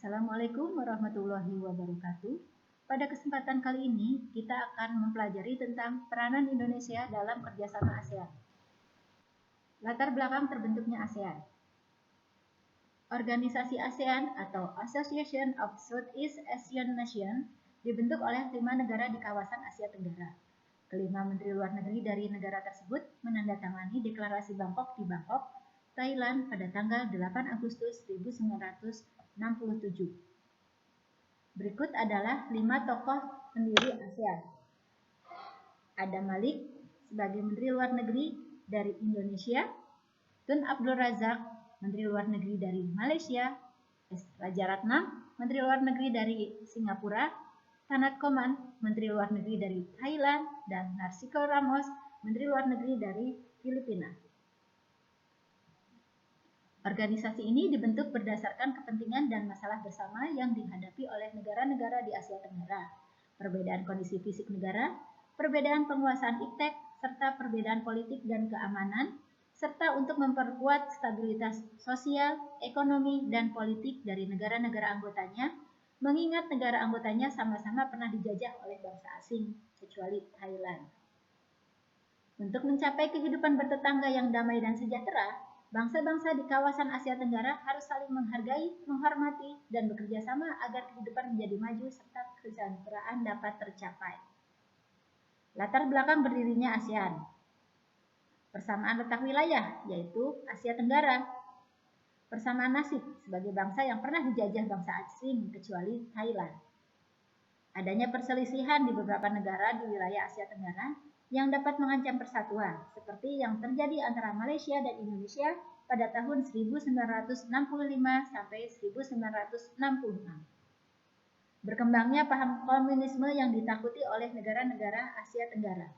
Assalamualaikum warahmatullahi wabarakatuh. Pada kesempatan kali ini, kita akan mempelajari tentang peranan Indonesia dalam kerjasama ASEAN. Latar belakang terbentuknya ASEAN. Organisasi ASEAN atau Association of Southeast Asian Nations dibentuk oleh 5 negara di kawasan Asia Tenggara. Kelima menteri luar negeri dari negara tersebut menandatangani deklarasi Bangkok di Bangkok, Thailand pada tanggal 8 Agustus 1967. Berikut adalah 5 tokoh pendiri ASEAN. Adam Malik sebagai Menteri Luar Negeri dari Indonesia, Tun Abdul Razak, Menteri Luar Negeri dari Malaysia, S. Rajaratnam, Menteri Luar Negeri dari Singapura, Tanat Koman, Menteri Luar Negeri dari Thailand, dan Narsiko Ramos, Menteri Luar Negeri dari Filipina. Organisasi ini dibentuk berdasarkan kepentingan dan masalah bersama yang dihadapi oleh negara-negara di Asia Tenggara, perbedaan kondisi fisik negara, perbedaan penguasaan iptek, serta perbedaan politik dan keamanan, serta untuk memperkuat stabilitas sosial, ekonomi, dan politik dari negara-negara anggotanya, mengingat negara anggotanya sama-sama pernah dijajah oleh bangsa asing, kecuali Thailand. Untuk mencapai kehidupan bertetangga yang damai dan sejahtera, bangsa-bangsa di kawasan Asia Tenggara harus saling menghargai, menghormati, dan bekerja sama agar kehidupan menjadi maju serta kesejahteraan dapat tercapai. Latar belakang berdirinya ASEAN. Persamaan letak wilayah, yaitu Asia Tenggara. Persamaan nasib sebagai bangsa yang pernah dijajah bangsa asing, kecuali Thailand. Adanya perselisihan di beberapa negara di wilayah Asia Tenggara yang dapat mengancam persatuan, seperti yang terjadi antara Malaysia dan Indonesia pada tahun 1965 sampai 1966. Berkembangnya paham komunisme yang ditakuti oleh negara-negara Asia Tenggara.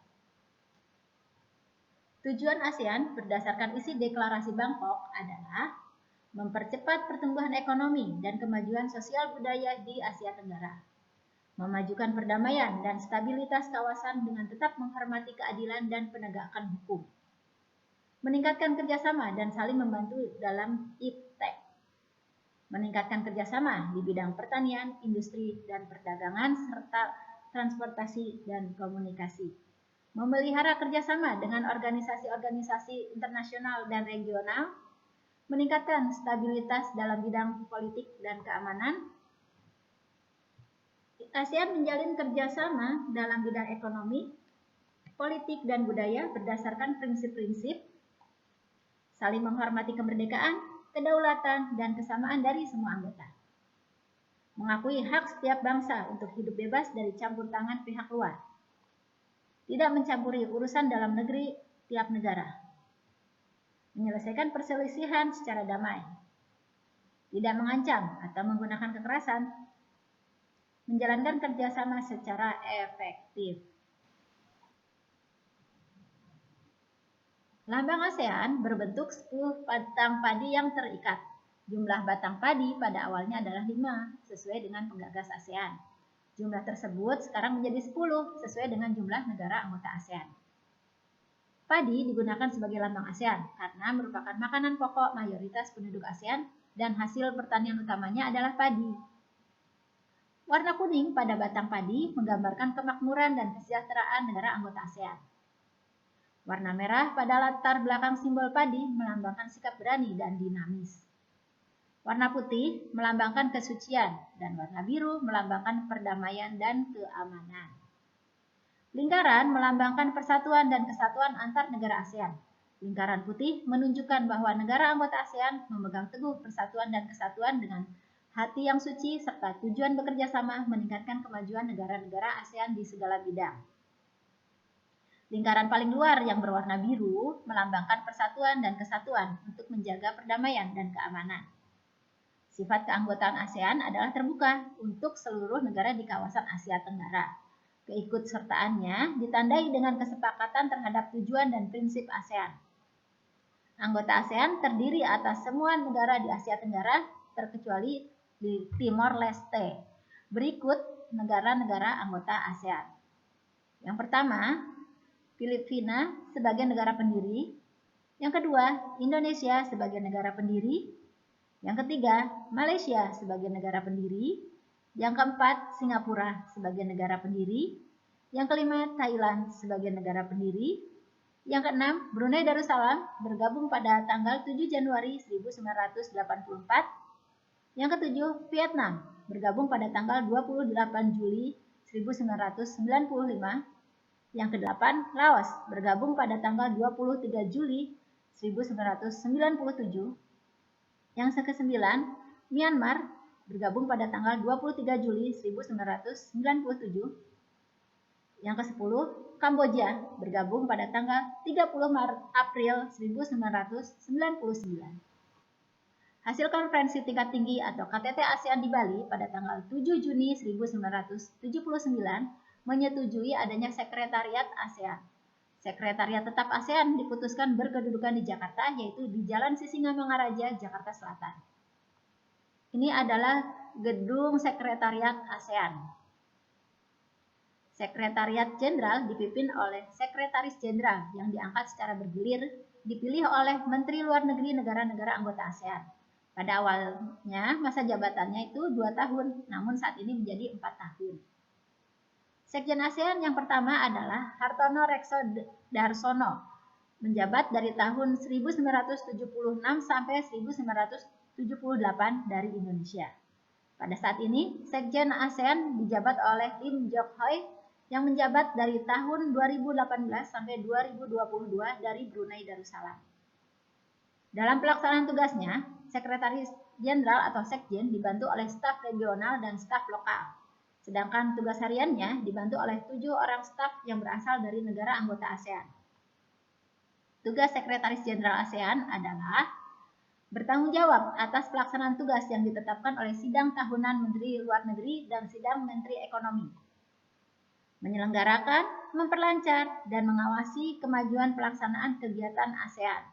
Tujuan ASEAN berdasarkan isi deklarasi Bangkok adalah mempercepat pertumbuhan ekonomi dan kemajuan sosial budaya di Asia Tenggara, memajukan perdamaian dan stabilitas kawasan dengan tetap menghormati keadilan dan penegakan hukum, meningkatkan kerjasama dan saling membantu dalam iptek, meningkatkan kerjasama di bidang pertanian, industri, dan perdagangan, serta transportasi dan komunikasi, memelihara kerjasama dengan organisasi-organisasi internasional dan regional, meningkatkan stabilitas dalam bidang politik dan keamanan. ASEAN menjalin kerjasama dalam bidang ekonomi, politik, dan budaya berdasarkan prinsip-prinsip saling menghormati kemerdekaan, kedaulatan, dan kesamaan dari semua anggota. Mengakui hak setiap bangsa untuk hidup bebas dari campur tangan pihak luar. Tidak mencampuri urusan dalam negeri tiap negara. Menyelesaikan perselisihan secara damai. Tidak mengancam atau menggunakan kekerasan. Menjalankan kerjasama secara efektif. Lambang ASEAN berbentuk 10 batang padi yang terikat. Jumlah batang padi pada awalnya adalah 5, sesuai dengan penggagas ASEAN. Jumlah tersebut sekarang menjadi 10, sesuai dengan jumlah negara anggota ASEAN. Padi digunakan sebagai lambang ASEAN karena merupakan makanan pokok mayoritas penduduk ASEAN dan hasil pertanian utamanya adalah padi. Warna kuning pada batang padi menggambarkan kemakmuran dan kesejahteraan negara anggota ASEAN. Warna merah pada latar belakang simbol padi melambangkan sikap berani dan dinamis. Warna putih melambangkan kesucian dan warna biru melambangkan perdamaian dan keamanan. Lingkaran melambangkan persatuan dan kesatuan antar negara ASEAN. Lingkaran putih menunjukkan bahwa negara anggota ASEAN memegang teguh persatuan dan kesatuan dengan hati yang suci serta tujuan bekerja sama meningkatkan kemajuan negara-negara ASEAN di segala bidang. Lingkaran paling luar yang berwarna biru melambangkan persatuan dan kesatuan untuk menjaga perdamaian dan keamanan. Sifat keanggotaan ASEAN adalah terbuka untuk seluruh negara di kawasan Asia Tenggara. Keikutsertaannya ditandai dengan kesepakatan terhadap tujuan dan prinsip ASEAN. Anggota ASEAN terdiri atas semua negara di Asia Tenggara terkecuali di Timor Leste. Berikut negara-negara anggota ASEAN. Yang pertama, Filipina sebagai negara pendiri. Yang kedua, Indonesia sebagai negara pendiri. Yang ketiga, Malaysia sebagai negara pendiri. Yang keempat, Singapura sebagai negara pendiri. Yang kelima, Thailand sebagai negara pendiri. Yang keenam, Brunei Darussalam bergabung pada tanggal 7 Januari 1984. Yang ketujuh, Vietnam bergabung pada tanggal 28 Juli 1995. Yang kedelapan, Laos bergabung pada tanggal 23 Juli 1997. Yang kesembilan, Myanmar bergabung pada tanggal 23 Juli 1997. Yang ke-10, Kamboja bergabung pada tanggal 30 April 1999. Hasil konferensi tingkat tinggi atau KTT ASEAN di Bali pada tanggal 7 Juni 1979 menyetujui adanya Sekretariat ASEAN. Sekretariat tetap ASEAN diputuskan berkedudukan di Jakarta, yaitu di Jalan Sisingamangaraja, Jakarta Selatan. Ini adalah gedung Sekretariat ASEAN. Sekretariat Jenderal dipimpin oleh Sekretaris Jenderal yang diangkat secara bergilir, dipilih oleh Menteri Luar Negeri negara-negara anggota ASEAN. Pada awalnya masa jabatannya itu 2 tahun, namun saat ini menjadi 4 tahun. Sekjen ASEAN yang pertama adalah Hartono Reksodarsono, menjabat dari tahun 1976 sampai 1978 dari Indonesia. Pada saat ini, Sekjen ASEAN dijabat oleh Lim Jock Hoi yang menjabat dari tahun 2018 sampai 2022 dari Brunei Darussalam. Dalam pelaksanaan tugasnya, Sekretaris Jenderal atau Sekjen dibantu oleh staf regional dan staf lokal. Sedangkan tugas hariannya dibantu oleh 7 orang staf yang berasal dari negara anggota ASEAN. Tugas Sekretaris Jenderal ASEAN adalah bertanggung jawab atas pelaksanaan tugas yang ditetapkan oleh Sidang Tahunan Menteri Luar Negeri dan Sidang Menteri Ekonomi. Menyelenggarakan, memperlancar, dan mengawasi kemajuan pelaksanaan kegiatan ASEAN.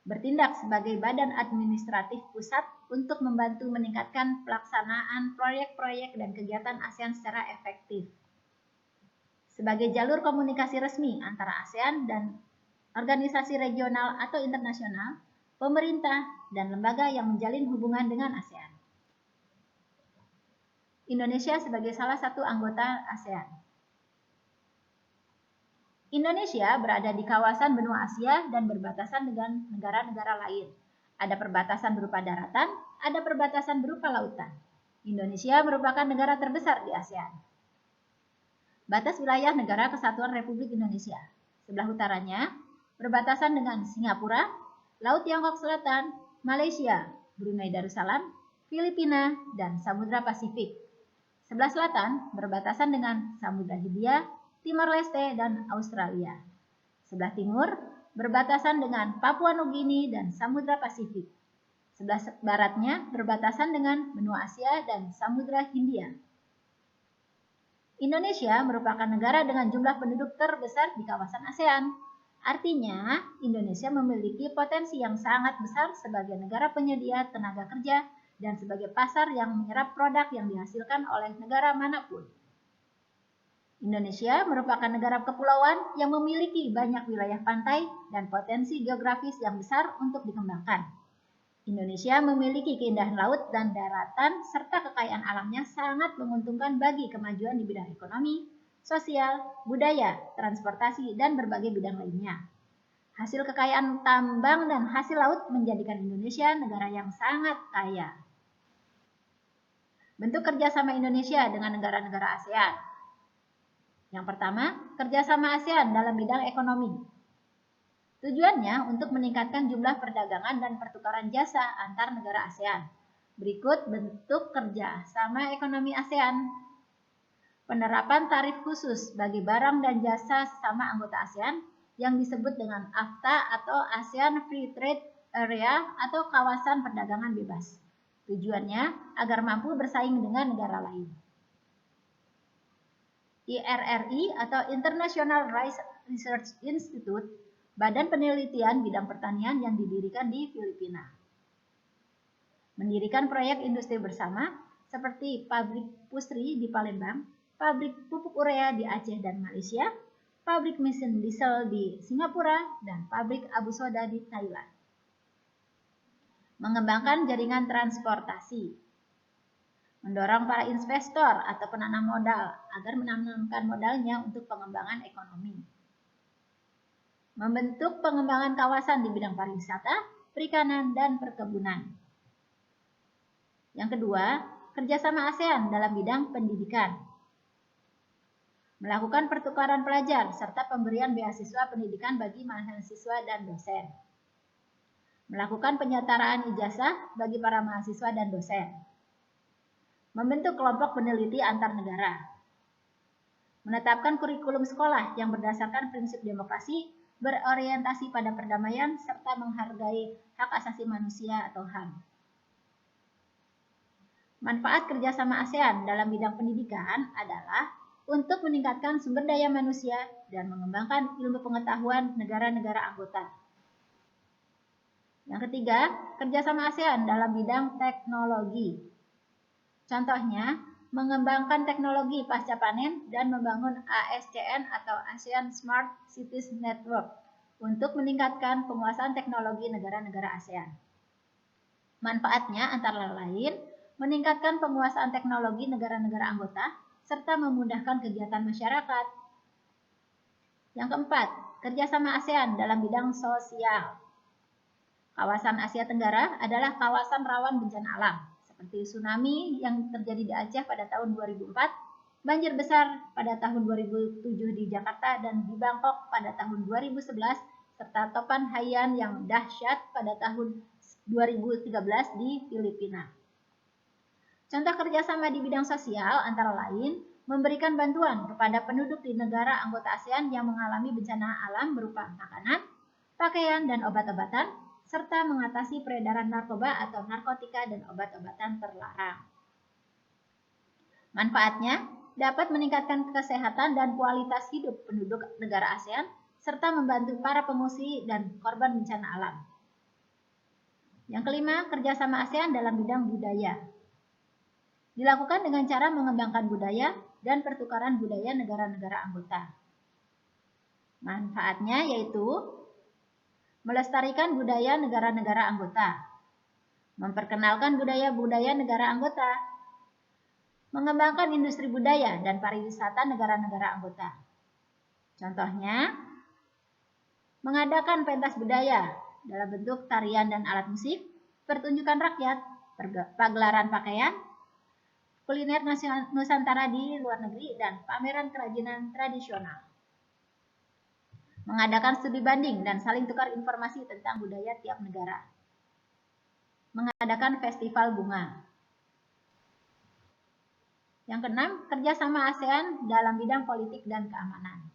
Bertindak sebagai badan administratif pusat untuk membantu meningkatkan pelaksanaan proyek-proyek dan kegiatan ASEAN secara efektif. Sebagai jalur komunikasi resmi antara ASEAN dan organisasi regional atau internasional, pemerintah, dan lembaga yang menjalin hubungan dengan ASEAN. Indonesia sebagai salah satu anggota ASEAN. Indonesia berada di kawasan benua Asia dan berbatasan dengan negara-negara lain. Ada perbatasan berupa daratan, ada perbatasan berupa lautan. Indonesia merupakan negara terbesar di ASEAN. Batas wilayah Negara Kesatuan Republik Indonesia. Sebelah utaranya berbatasan dengan Singapura, Laut Tiongkok Selatan, Malaysia, Brunei Darussalam, Filipina, dan Samudra Pasifik. Sebelah selatan berbatasan dengan Samudra Hindia, Timor Leste, dan Australia. Sebelah timur berbatasan dengan Papua Nugini dan Samudra Pasifik. Sebelah baratnya berbatasan dengan benua Asia dan Samudra Hindia. Indonesia merupakan negara dengan jumlah penduduk terbesar di kawasan ASEAN. Artinya, Indonesia memiliki potensi yang sangat besar sebagai negara penyedia tenaga kerja dan sebagai pasar yang menyerap produk yang dihasilkan oleh negara manapun. Indonesia merupakan negara kepulauan yang memiliki banyak wilayah pantai dan potensi geografis yang besar untuk dikembangkan. Indonesia memiliki keindahan laut dan daratan serta kekayaan alamnya sangat menguntungkan bagi kemajuan di bidang ekonomi, sosial, budaya, transportasi, dan berbagai bidang lainnya. Hasil kekayaan tambang dan hasil laut menjadikan Indonesia negara yang sangat kaya. Bentuk kerjasama Indonesia dengan negara-negara ASEAN. Yang pertama, kerjasama ASEAN dalam bidang ekonomi. Tujuannya untuk meningkatkan jumlah perdagangan dan pertukaran jasa antar negara ASEAN. Berikut bentuk kerjasama ekonomi ASEAN. Penerapan tarif khusus bagi barang dan jasa sesama anggota ASEAN yang disebut dengan AFTA atau ASEAN Free Trade Area atau kawasan perdagangan bebas. Tujuannya agar mampu bersaing dengan negara lain. IRRI atau International Rice Research Institute, badan penelitian bidang pertanian yang didirikan di Filipina. Mendirikan proyek industri bersama seperti pabrik Pusri di Palembang, pabrik pupuk urea di Aceh dan Malaysia, pabrik mesin diesel di Singapura, dan pabrik Abu Soda di Thailand. Mengembangkan jaringan transportasi. Mendorong para investor atau penanam modal agar menanamkan modalnya untuk pengembangan ekonomi. Membentuk pengembangan kawasan di bidang pariwisata, perikanan, dan perkebunan. Yang kedua, kerjasama ASEAN dalam bidang pendidikan. Melakukan pertukaran pelajar serta pemberian beasiswa pendidikan bagi mahasiswa dan dosen. Melakukan penyetaraan ijazah bagi para mahasiswa dan dosen. Membentuk kelompok peneliti antar negara. Menetapkan kurikulum sekolah yang berdasarkan prinsip demokrasi, berorientasi pada perdamaian, serta menghargai hak asasi manusia atau HAM. Manfaat kerjasama ASEAN dalam bidang pendidikan adalah untuk meningkatkan sumber daya manusia dan mengembangkan ilmu pengetahuan negara-negara anggota. Yang ketiga, kerjasama ASEAN dalam bidang teknologi. Contohnya, mengembangkan teknologi pasca panen dan membangun ASCN atau ASEAN Smart Cities Network untuk meningkatkan penguasaan teknologi negara-negara ASEAN. Manfaatnya antara lain meningkatkan penguasaan teknologi negara-negara anggota serta memudahkan kegiatan masyarakat. Yang keempat, kerjasama ASEAN dalam bidang sosial. Kawasan Asia Tenggara adalah kawasan rawan bencana alam, seperti tsunami yang terjadi di Aceh pada tahun 2004, banjir besar pada tahun 2007 di Jakarta dan di Bangkok pada tahun 2011, serta topan Haiyan yang dahsyat pada tahun 2013 di Filipina. Contoh kerjasama di bidang sosial antara lain memberikan bantuan kepada penduduk di negara anggota ASEAN yang mengalami bencana alam berupa makanan, pakaian, dan obat-obatan, serta mengatasi peredaran narkoba atau narkotika dan obat-obatan terlarang. Manfaatnya dapat meningkatkan kesehatan dan kualitas hidup penduduk negara ASEAN, serta membantu para pengungsi dan korban bencana alam. Yang kelima, kerjasama ASEAN dalam bidang budaya. Dilakukan dengan cara mengembangkan budaya dan pertukaran budaya negara-negara anggota. Manfaatnya yaitu melestarikan budaya negara-negara anggota, memperkenalkan budaya-budaya negara anggota, mengembangkan industri budaya dan pariwisata negara-negara anggota. Contohnya, mengadakan pentas budaya dalam bentuk tarian dan alat musik, pertunjukan rakyat, pagelaran pakaian, kuliner Nusantara di luar negeri, dan pameran kerajinan tradisional. Mengadakan studi banding dan saling tukar informasi tentang budaya tiap negara. Mengadakan festival bunga. Yang keenam, kerjasama ASEAN dalam bidang politik dan keamanan.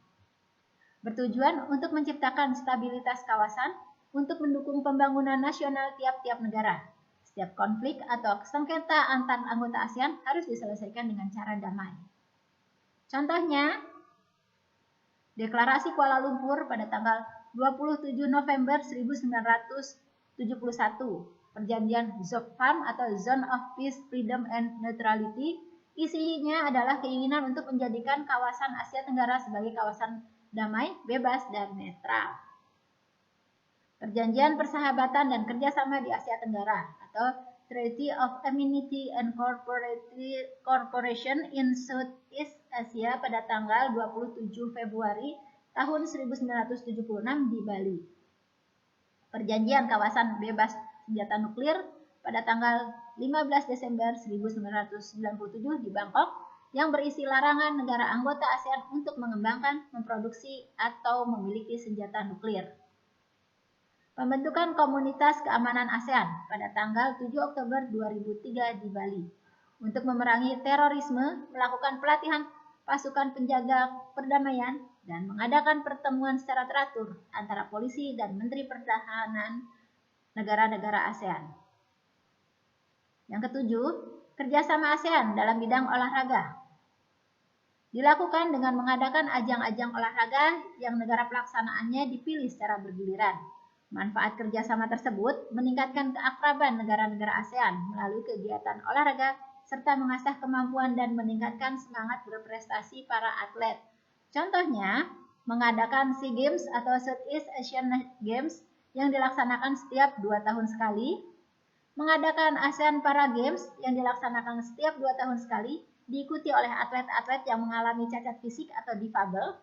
Bertujuan untuk menciptakan stabilitas kawasan untuk mendukung pembangunan nasional tiap-tiap negara. Setiap konflik atau sengketa antar anggota ASEAN harus diselesaikan dengan cara damai. Contohnya, Deklarasi Kuala Lumpur pada tanggal 27 November 1971, Perjanjian ZOPAM atau Zone of Peace, Freedom, and Neutrality, isinya adalah keinginan untuk menjadikan kawasan Asia Tenggara sebagai kawasan damai, bebas, dan netral. Perjanjian Persahabatan dan Kerjasama di Asia Tenggara atau Treaty of Amity and Cooperation in Southeast Asia pada tanggal 27 Februari tahun 1976 di Bali. Perjanjian Kawasan Bebas Senjata Nuklir pada tanggal 15 Desember 1997 di Bangkok yang berisi larangan negara anggota ASEAN untuk mengembangkan, memproduksi, atau memiliki senjata nuklir. Pembentukan Komunitas Keamanan ASEAN pada tanggal 7 Oktober 2003 di Bali untuk memerangi terorisme, melakukan pelatihan pasukan penjaga perdamaian, dan mengadakan pertemuan secara teratur antara polisi dan menteri pertahanan negara-negara ASEAN. Yang ketujuh, kerjasama ASEAN dalam bidang olahraga. Dilakukan dengan mengadakan ajang-ajang olahraga yang negara pelaksanaannya dipilih secara bergiliran. Manfaat kerjasama tersebut meningkatkan keakraban negara-negara ASEAN melalui kegiatan olahraga serta mengasah kemampuan dan meningkatkan semangat berprestasi para atlet. Contohnya, mengadakan SEA Games atau Southeast Asian Games yang dilaksanakan setiap 2 tahun sekali, Mengadakan ASEAN Para Games yang dilaksanakan setiap 2 tahun sekali, diikuti oleh atlet-atlet yang mengalami cacat fisik atau difabel.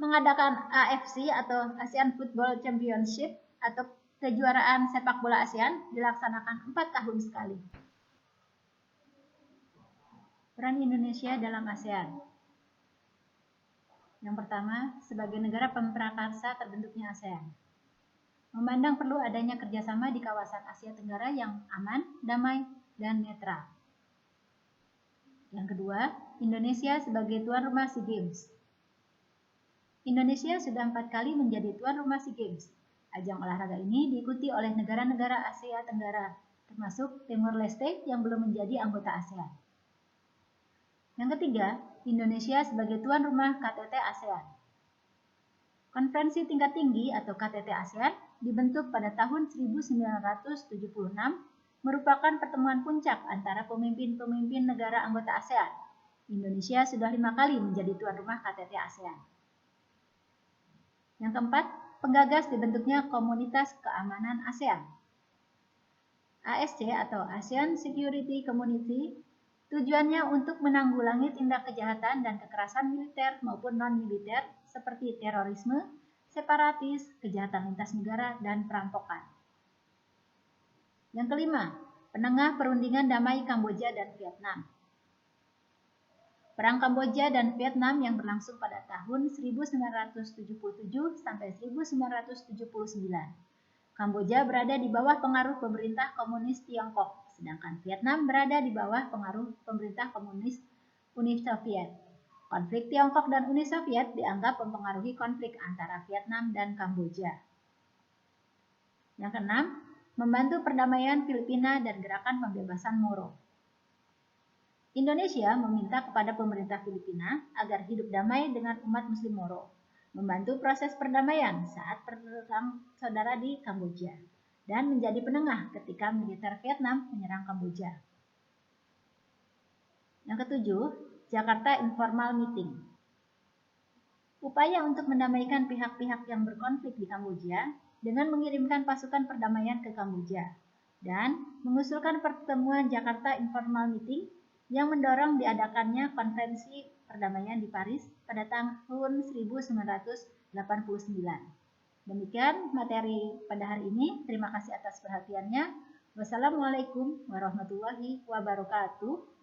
Mengadakan AFC atau ASEAN Football Championship atau kejuaraan sepak bola ASEAN dilaksanakan 4 tahun sekali. Peran Indonesia dalam ASEAN. Yang pertama, sebagai negara pemprakarsa terbentuknya ASEAN. Memandang perlu adanya kerjasama di kawasan Asia Tenggara yang aman, damai, dan netral. Yang kedua, Indonesia sebagai tuan rumah SEA Games. Indonesia sudah 4 kali menjadi tuan rumah SEA Games. Ajang olahraga ini diikuti oleh negara-negara Asia Tenggara, termasuk Timor Leste yang belum menjadi anggota ASEAN. Yang ketiga, Indonesia sebagai tuan rumah KTT ASEAN. Konferensi tingkat tinggi atau KTT ASEAN dibentuk pada tahun 1976 merupakan pertemuan puncak antara pemimpin-pemimpin negara anggota ASEAN. Indonesia sudah 5 kali menjadi tuan rumah KTT ASEAN. Yang keempat, penggagas dibentuknya Komunitas Keamanan ASEAN. ASC atau ASEAN Security Community tujuannya untuk menanggulangi tindak kejahatan dan kekerasan militer maupun non-militer seperti terorisme, separatis, kejahatan lintas negara, dan perampokan. Yang kelima, penengah perundingan damai Kamboja dan Vietnam. Perang Kamboja dan Vietnam yang berlangsung pada tahun 1977 sampai 1979. Kamboja berada di bawah pengaruh pemerintah komunis Tiongkok, sedangkan Vietnam berada di bawah pengaruh pemerintah komunis Uni Soviet. Konflik Tiongkok dan Uni Soviet dianggap mempengaruhi konflik antara Vietnam dan Kamboja. Yang keenam, membantu perdamaian Filipina dan gerakan pembebasan Moro. Indonesia meminta kepada pemerintah Filipina agar hidup damai dengan umat Muslim Moro, membantu proses perdamaian saat perang saudara di Kamboja, dan menjadi penengah ketika militer Vietnam menyerang Kamboja. Yang ketujuh, Jakarta Informal Meeting. Upaya untuk mendamaikan pihak-pihak yang berkonflik di Kamboja dengan mengirimkan pasukan perdamaian ke Kamboja, dan mengusulkan pertemuan Jakarta Informal Meeting yang mendorong diadakannya konferensi perdamaian di Paris pada tahun 1989. Demikian materi pada hari ini. Terima kasih atas perhatiannya. Wassalamualaikum warahmatullahi wabarakatuh.